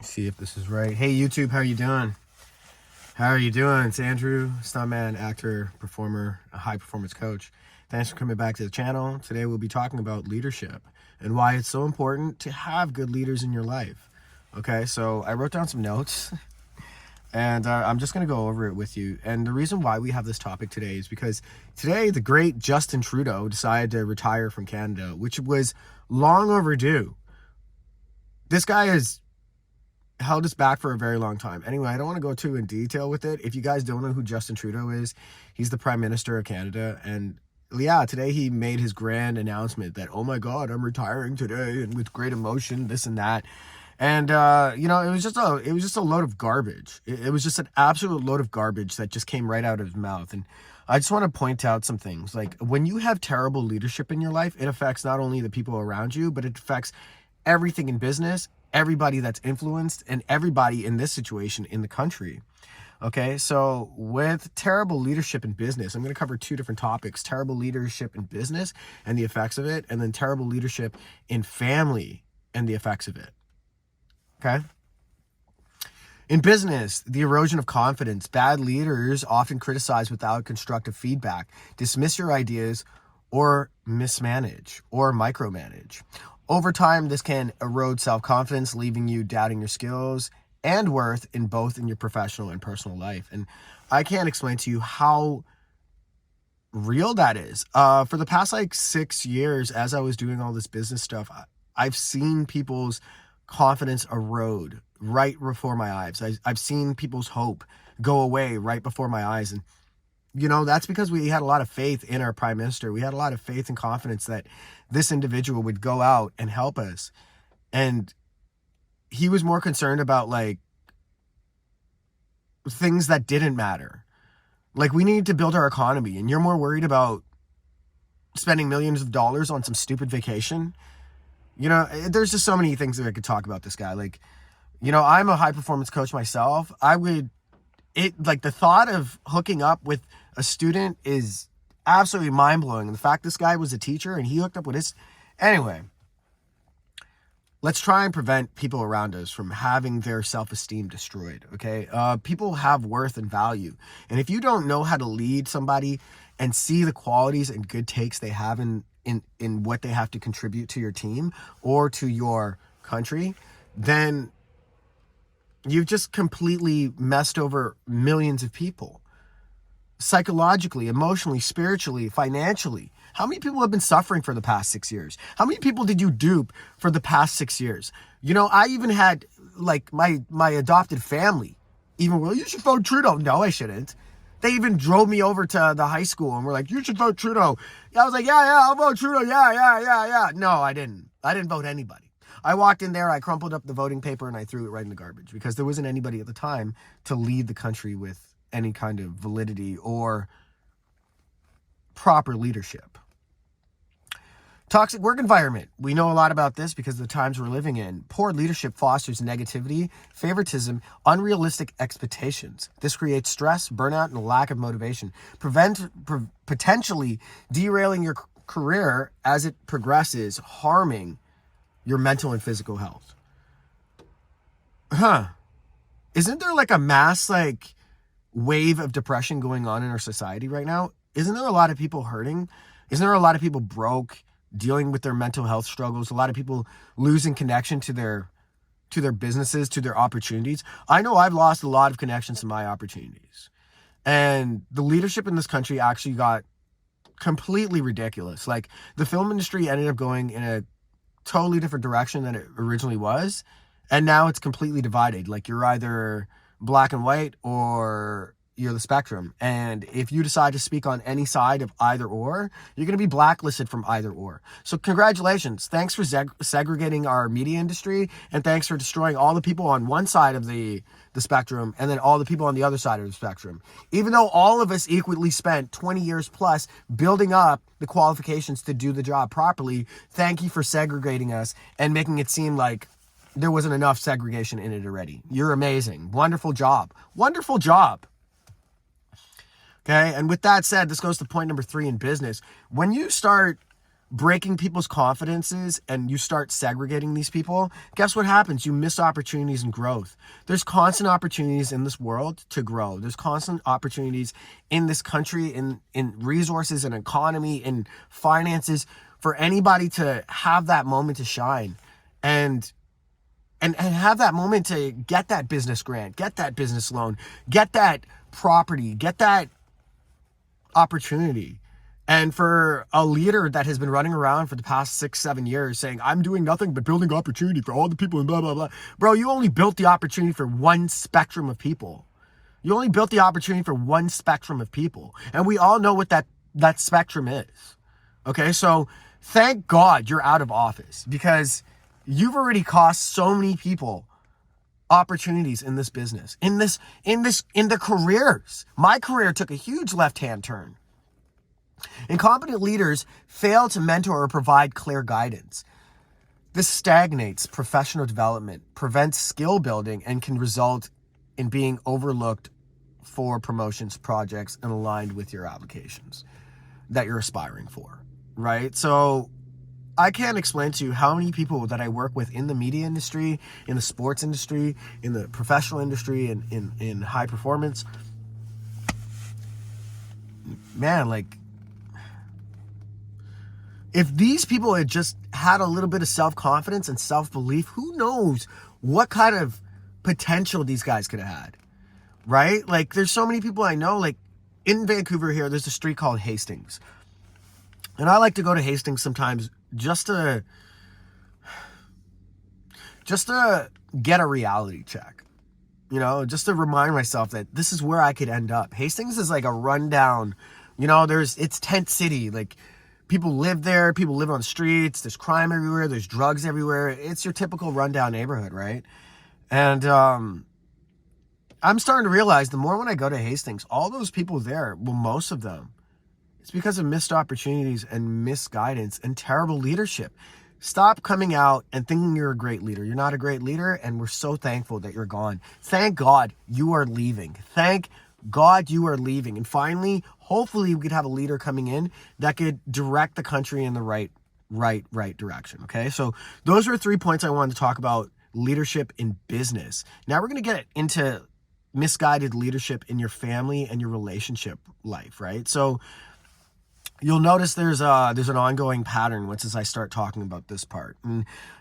See if this is right. Hey YouTube, how you doing? How are you doing? It's Andrew, stuntman, actor, performer, a high performance coach. Thanks for coming back to the channel. Today we'll be talking about leadership and why it's so important to have good leaders in your life. Okay, so I wrote down some notes and I'm just going to go over it with you. And the reason why we have this topic today is because today the great Justin Trudeau decided to retire from Canada, which was long overdue. This guy has held us back for a very long time. Anyway, I don't want to go too in detail with it. If you guys don't know who Justin Trudeau is, he's the Prime Minister of Canada. And yeah, today he made his grand announcement that, oh my God, I'm retiring today, and with great emotion, this and that. And it was just a load of garbage. It was just an absolute load of garbage that just came right out of his mouth. And I just want to point out some things. Like, when you have terrible leadership in your life, it affects not only the people around you, but it affects everything in business, everybody that's influenced, and everybody in this situation in the country. Okay, so with terrible leadership in business, I'm going to cover two different topics: terrible leadership in business and the effects of it, and then terrible leadership in family and the effects of it. Okay. In business, the erosion of confidence. Bad leaders often criticize without constructive feedback, dismiss your ideas, or mismanage or micromanage. Over time, this can erode self-confidence, leaving you doubting your skills and worth in both in your professional and personal life. And I can't explain to you how real that is. For the past 6 years, as I was doing all this business stuff, I've seen people's confidence erode right before my eyes. I've seen people's hope go away right before my eyes. And that's because we had a lot of faith in our Prime Minister. We had a lot of faith and confidence that this individual would go out and help us. And he was more concerned about things that didn't matter. We need to build our economy, and you're more worried about spending millions of dollars on some stupid vacation. There's just so many things that I could talk about this guy. I'm a high performance coach myself. The thought of hooking up with a student is absolutely mind-blowing. And the fact this guy was a teacher and he hooked up with his... Anyway, let's try and prevent people around us from having their self-esteem destroyed, okay? People have worth and value. And if you don't know how to lead somebody and see the qualities and good takes they have in what they have to contribute to your team or to your country, then you've just completely messed over millions of people. Psychologically, emotionally, spiritually, financially. How many people have been suffering for the past 6 years? How many people did you dupe for the past 6 years? I even had my adopted family even, well, you should vote Trudeau. No, I shouldn't. They even drove me over to the high school and were like, you should vote Trudeau. I was like, yeah, I'll vote Trudeau. Yeah. No, I didn't. I didn't vote anybody. I walked in there, I crumpled up the voting paper, and I threw it right in the garbage because there wasn't anybody at the time to lead the country with any kind of validity or proper leadership. Toxic work environment. We know a lot about this because of the times we're living in. Poor leadership fosters negativity, favoritism, unrealistic expectations. This creates stress, burnout, and a lack of motivation, potentially derailing your career as it progresses, harming your mental and physical health. Isn't there a mass wave of depression going on in our society right now? Isn't there a lot of people hurting? Isn't there a lot of people broke, dealing with their mental health struggles? A lot of people losing connection to their businesses, to their opportunities. I know I've lost a lot of connections to my opportunities. And the leadership in this country actually got completely ridiculous. The film industry ended up going in a totally different direction than it originally was, and now it's completely divided. You're either black and white or you're the spectrum, and if you decide to speak on any side of either or, you're going to be blacklisted from either or. So congratulations, thanks for segregating our media industry, and thanks for destroying all the people on one side of the spectrum and then all the people on the other side of the spectrum. Even though all of us equally spent 20 years plus building up the qualifications to do the job properly, thank you for segregating us and making it seem like there wasn't enough segregation in it already. You're amazing. Wonderful job. Wonderful job. Okay, and with that said, this goes to point number 3 in business. When you start breaking people's confidences and you start segregating these people, guess what happens? You miss opportunities and growth. There's constant opportunities in this world to grow. There's constant opportunities in this country, in resources and economy and finances for anybody to have that moment to shine and have that moment to get that business grant, get that business loan, get that property, get that opportunity. And for a leader that has been running around for the past 6-7 years saying, I'm doing nothing but building opportunity for all the people and blah, blah, blah. Bro, you only built the opportunity for one spectrum of people. You only built the opportunity for one spectrum of people. And we all know what that spectrum is. Okay, so thank God you're out of office, because you've already cost so many people opportunities in this business, in the careers. My career took a huge left-hand turn. Incompetent leaders fail to mentor or provide clear guidance. This stagnates professional development, prevents skill building, and can result in being overlooked for promotions, projects, and aligned with your applications that you're aspiring for, right? So I can't explain to you how many people that I work with in the media industry, in the sports industry, in the professional industry, and in high performance. Man, like, if these people had just had a little bit of self-confidence and self-belief, who knows what kind of potential these guys could have had, right? Like, there's so many people I know, like in Vancouver here, there's a street called Hastings. And I like to go to Hastings sometimes just to get a reality check, you know, just to remind myself that this is where I could end up. Hastings is like a rundown, you know, it's tent city. Like, people live there, people live on the streets, there's crime everywhere, there's drugs everywhere. It's your typical rundown neighborhood, right? And I'm starting to realize the more when I go to Hastings, all those people there, well, most of them, it's because of missed opportunities and misguidance and terrible leadership. Stop coming out and thinking you're a great leader. You're not a great leader, and we're so thankful that you're gone. Thank God you are leaving. Thank God you are leaving. And finally, hopefully we could have a leader coming in that could direct the country in the right direction. Okay, so those are 3 points I wanted to talk about leadership in business. Now we're going to get into misguided leadership in your family and your relationship life, right? So you'll notice there's an ongoing pattern once as I start talking about this part.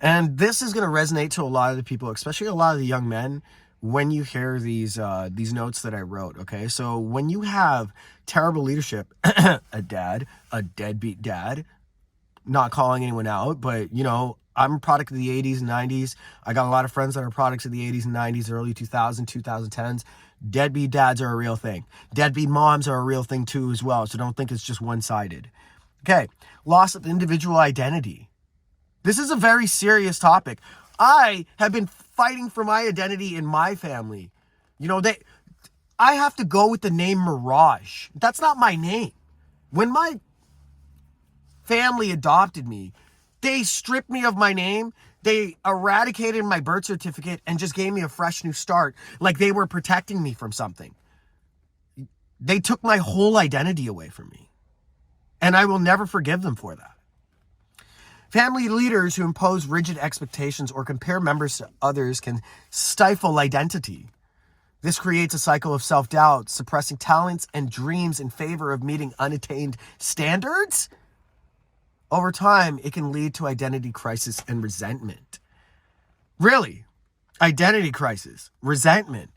And this is going to resonate to a lot of the people, especially a lot of the young men, when you hear these notes that I wrote, okay? So when you have terrible leadership, a deadbeat dad, not calling anyone out, but, you know, I'm a product of the 80s and 90s. I got a lot of friends that are products of the 80s and 90s, early 2000s, 2010s. Deadbeat dads are a real thing. Deadbeat moms are a real thing too as well, so don't think it's just one-sided. Okay, loss of individual identity. This is a very serious topic. I have been fighting for my identity in my family. You know, I have to go with the name Mirage. That's not my name. When my family adopted me, they stripped me of my name. They eradicated my birth certificate and just gave me a fresh new start, like they were protecting me from something. They took my whole identity away from me, and I will never forgive them for that. Family leaders who impose rigid expectations or compare members to others can stifle identity. This creates a cycle of self-doubt, suppressing talents and dreams in favor of meeting unattained standards. Over time, it can lead to identity crisis and resentment. Really? Identity crisis, resentment.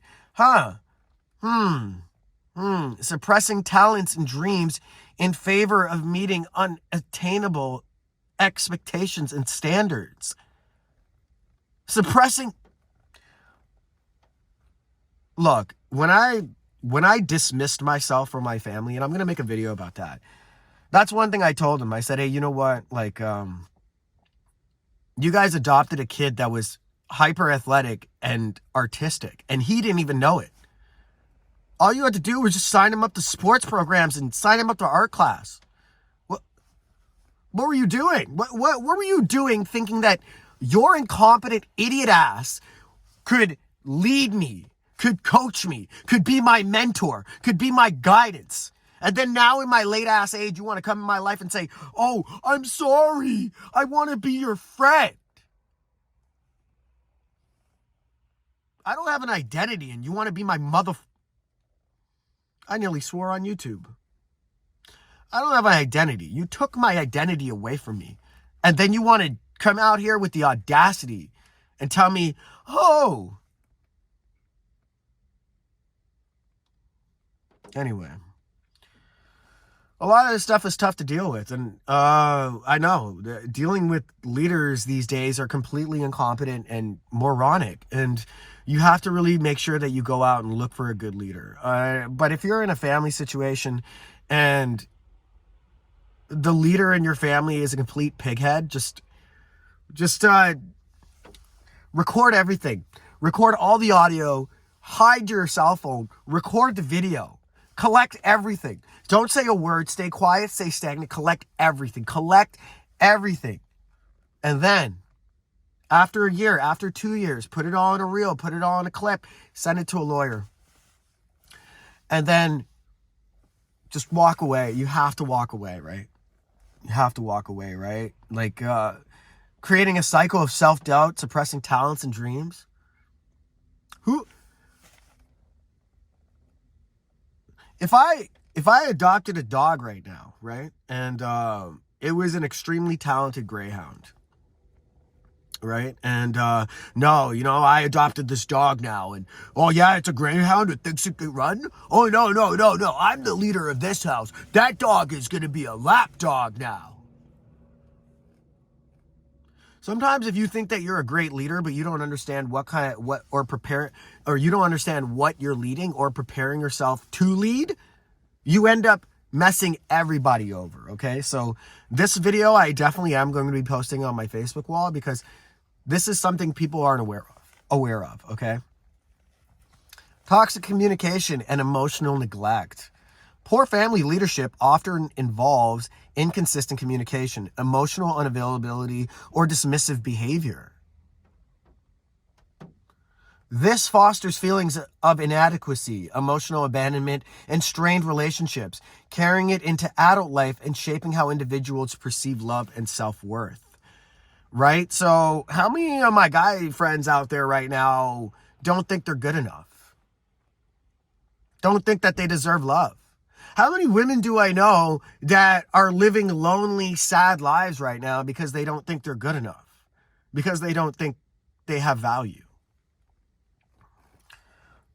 Suppressing talents and dreams in favor of meeting unattainable expectations and standards. Look, when I dismissed myself from my family, and I'm going to make a video about that. That's one thing I told them. I said, hey, you know what? Like, you guys adopted a kid that was hyper athletic and artistic, and he didn't even know it. All you had to do was just sign him up to sports programs and sign him up to art class. What were you doing? What were you doing thinking that your incompetent idiot ass could lead me, could coach me, could be my mentor, could be my guidance? And then now in my late ass age, you want to come in my life and say, oh, I'm sorry. I want to be your friend. I don't have an identity and you want to be my mother. I nearly swore on YouTube. I don't have an identity. You took my identity away from me. And then you want to come out here with the audacity and tell me, oh. Anyway. A lot of this stuff is tough to deal with. And I know dealing with leaders these days are completely incompetent and moronic. And you have to really make sure that you go out and look for a good leader. But if you're in a family situation and the leader in your family is a complete pighead, just record everything. Record all the audio. Hide your cell phone. Record the video. Collect everything. Don't say a word. Stay quiet. Stay stagnant. Collect everything. Collect everything. And then, after a year, after 2 years, put it all in a reel. Put it all in a clip. Send it to a lawyer. And then, just walk away. You have to walk away, right? You have to walk away, right? Like, creating a cycle of self-doubt, suppressing talents and dreams. If I adopted a dog right now, right? And it was an extremely talented greyhound, right? And no, I adopted this dog now, and oh yeah, it's a greyhound. It thinks it can run. Oh no, I'm the leader of this house. That dog is going to be a lap dog now. Sometimes if you think that you're a great leader, but you don't understand you don't understand what you're leading or preparing yourself to lead, you end up messing everybody over, okay? So this video, I definitely am going to be posting on my Facebook wall because this is something people aren't aware of, okay? Toxic communication and emotional neglect. Poor family leadership often involves inconsistent communication, emotional unavailability, or dismissive behavior. This fosters feelings of inadequacy, emotional abandonment, and strained relationships, carrying it into adult life and shaping how individuals perceive love and self-worth. Right? So how many of my guy friends out there right now don't think they're good enough? Don't think that they deserve love? How many women do I know that are living lonely, sad lives right now because they don't think they're good enough? Because they don't think they have value?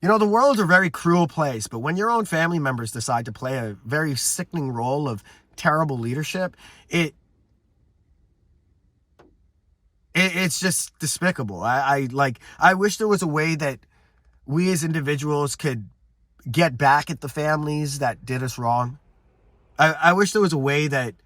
The world's a very cruel place, but when your own family members decide to play a very sickening role of terrible leadership, it's just despicable. I wish there was a way that we as individuals could get back at the families that did us wrong. I wish there was a way that,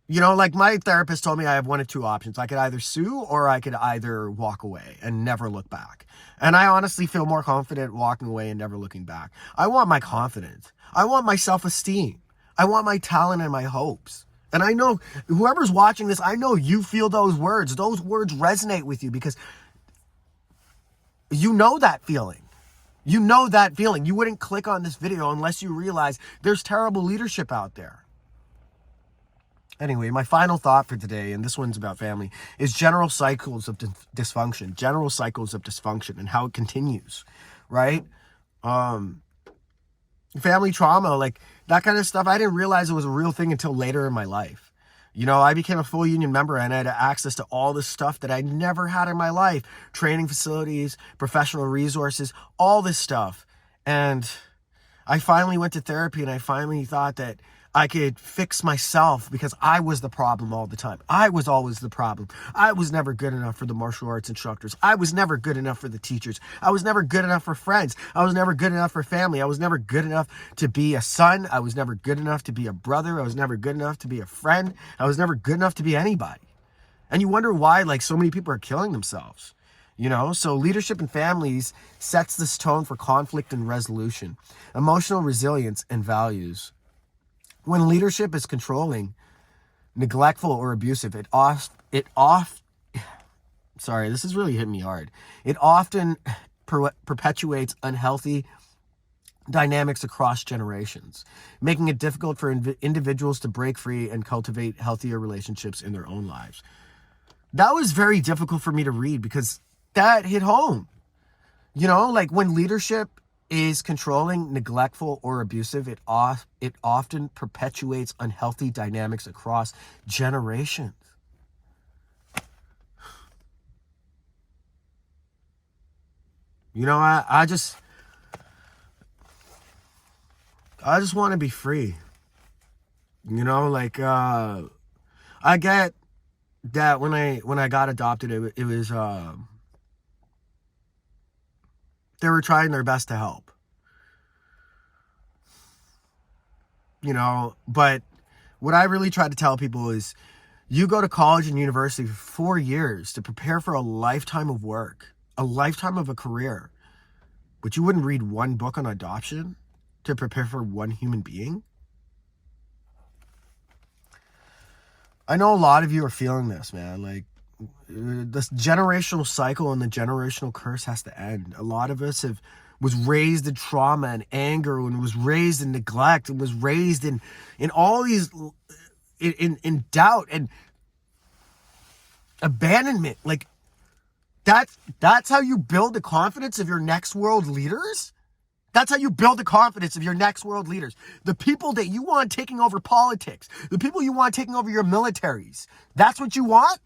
like my therapist told me I have one of two options. I could either sue or I could either walk away and never look back. And I honestly feel more confident walking away and never looking back. I want my confidence. I want my self-esteem. I want my talent and my hopes. And I know whoever's watching this, I know you feel those words. Those words resonate with you because you know that feeling. You know that feeling. You wouldn't click on this video unless you realize there's terrible leadership out there. Anyway, my final thought for today, and this one's about family, is general cycles of dysfunction. General cycles of dysfunction and how it continues, right? Family trauma, like that kind of stuff, I didn't realize it was a real thing until later in my life. I became a full union member and I had access to all this stuff that I never had in my life. Training facilities, professional resources, all this stuff. And I finally went to therapy and I finally thought that I could fix myself because I was the problem all the time. I was always the problem. I was never good enough for the martial arts instructors. I was never good enough for the teachers. I was never good enough for friends. I was never good enough for family. I was never good enough to be a son. I was never good enough to be a brother. I was never good enough to be a friend. I was never good enough to be anybody. And you wonder why, so many people are killing themselves. So leadership in families sets this tone for conflict and resolution, emotional resilience, and values. When leadership is controlling, neglectful, or abusive, this is really hitting me hard. It often perpetuates unhealthy dynamics across generations, making it difficult for individuals to break free and cultivate healthier relationships in their own lives. That was very difficult for me to read because that hit home. Like when leadership is controlling, neglectful, or abusive, it often perpetuates unhealthy dynamics across generations. I just want to be free. I get that when I got adopted, it was they were trying their best to help. But what I really try to tell people is you go to college and university for 4 years to prepare for a lifetime of work, a lifetime of a career. But you wouldn't read one book on adoption to prepare for one human being? I know a lot of you are feeling this, man. Like, this generational cycle and the generational curse has to end. A lot of us was raised in trauma and anger, and was raised in neglect, and was raised in all these in doubt and abandonment. Like, that's how you build the confidence of your next world leaders? That's how you build the confidence of your next world leaders. The people that you want taking over politics, the people you want taking over your militaries. That's what you want?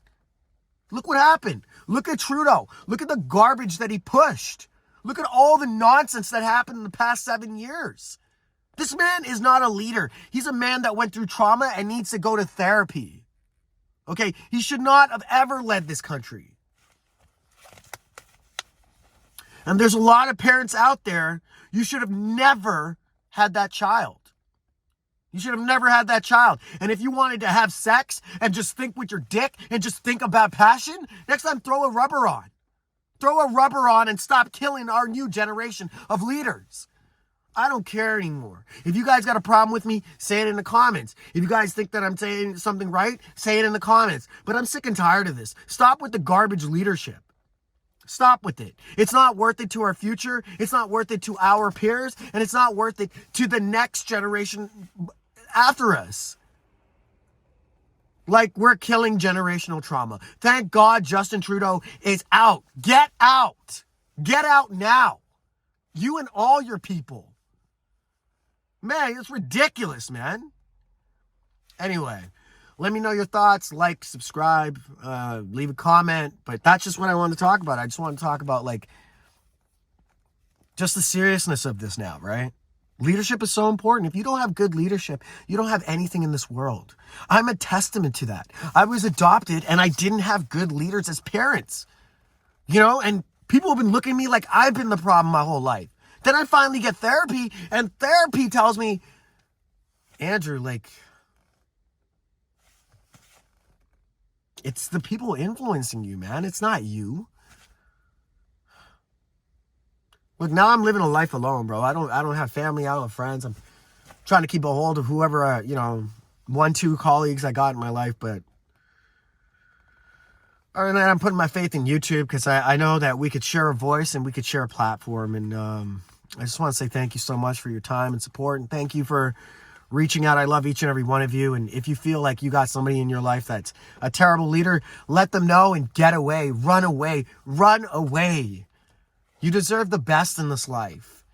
Look what happened. Look at Trudeau. Look at the garbage that he pushed. Look at all the nonsense that happened in the past 7 years. This man is not a leader. He's a man that went through trauma and needs to go to therapy. Okay? He should not have ever led this country. And there's a lot of parents out there, you should have never had that child. You should have never had that child. And if you wanted to have sex and just think with your dick and just think about passion, next time throw a rubber on. Throw a rubber on and stop killing our new generation of leaders. I don't care anymore. If you guys got a problem with me, say it in the comments. If you guys think that I'm saying something right, say it in the comments. But I'm sick and tired of this. Stop with the garbage leadership. Stop with it. It's not worth it to our future. It's not worth it to our peers. And it's not worth it to the next generation after us. Like, we're killing generational trauma. Thank God Justin Trudeau is out. Get out. Get out now. You and all your people. Man, it's ridiculous, man. Anyway, let me know your thoughts. Like, subscribe, leave a comment. But that's just what I wanted to talk about. I just want to talk about, like, just the seriousness of this now, right? Leadership is so important. If you don't have good leadership, you don't have anything in this world. I'm a testament to that. I was adopted and I didn't have good leaders as parents. And people have been looking at me like I've been the problem my whole life. Then I finally get therapy, and therapy tells me, Andrew, like, it's the people influencing you, man. It's not you. Look, now I'm living a life alone, bro. I don't have family. I don't have friends. I'm trying to keep a hold of whoever, 1-2 colleagues I got in my life. But other than that, I'm putting my faith in YouTube because I know that we could share a voice and we could share a platform. And I just want to say thank you so much for your time and support. And thank you for reaching out. I love each and every one of you. And if you feel like you got somebody in your life that's a terrible leader, let them know and get away. Run away. Run away. You deserve the best in this life.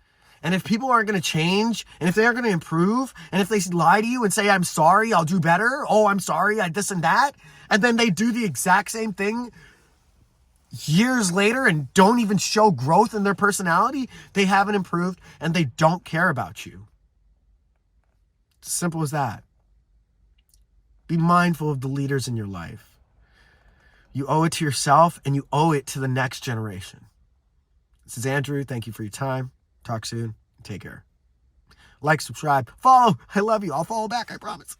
And if people aren't going to change, and if they aren't going to improve, and if they lie to you and say, I'm sorry, I'll do better. Oh, I'm sorry, I this and that. And then they do the exact same thing years later and don't even show growth in their personality, they haven't improved and they don't care about you. It's as simple as that. Be mindful of the leaders in your life. You owe it to yourself and you owe it to the next generation. This is Andrew. Thank you for your time. Talk soon. Take care. Like, subscribe, follow. I love you. I'll follow back. I promise.